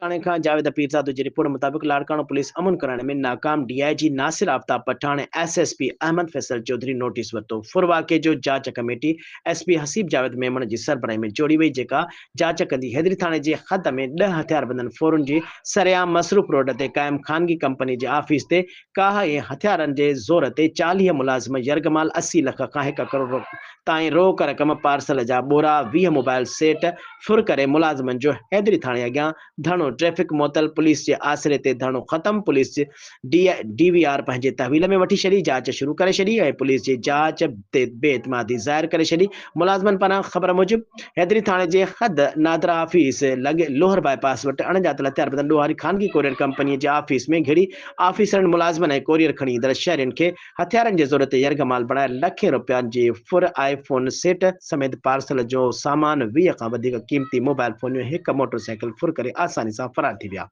लाड़काणे खां जावेद पीरज़ाद जी रिपोर्ट मुताबिक़ लाड़काणो पुलिस अमन कराने में नाकाम DIG Nasir Aftab Pathan SSP Ahmad Faisal Chaudhry notice वरितो फुर वाक़े जो जांच कमेटी एसपी हसीब जावेद मेमण जी सरबराही में जोड़ी वई जेका जांच कंदी हैदरी थाणे जे हद में 10 हथियारबंदन फोरन जी सरेआम मसरूफ रोड ते क़ाइम खानगी कंपनी जे ऑफिस ते काह ऐं हथियारनि जे ज़ोर ते 40 मुलाज़िम यरगमाल 80 लख खां 1 करोड़ ताईं रोक रक़म पार्सल जा बोरा 20 मोबाइल सेट फुर करे मुलाज़िमनि जो हैदरी थाणे अॻियां धरणो ट्रैफिक मुअतल पुलिस के आसरे ते धरणो खत्म पुलिस डीवीआर पंहिंजे तहवील में वठी छॾी जांच शुरू करे छॾी ऐं पुलिस जी जांच ते बेइतमादी ज़ाहिर करे छॾी मुलाज़िमनि पारां ख़बर मूजिब हैदरी थाणे जे हद नादरा ऑफिस लॻे लोहर बाईपास वटि अणॼातल हथियारबंद ॾोहारी खानगी कोरियर कंपनी जे ऑफिस में घिड़ी ऑफिसरनि मुलाज़िमनि ऐं कोरियर खणी ईंदड़ शहरियुनि खे हथियारनि जे ज़ोर ते यरगमाल बणाए लखे रुपयनि जी फुर आईफोन सेट समेत पार्सल जो सामान 20 खां वधीक क़ीमती मोबाइल फोनियूं हिकु मोटरसाइकिल फुर करे आसानी सां फरार थी विया।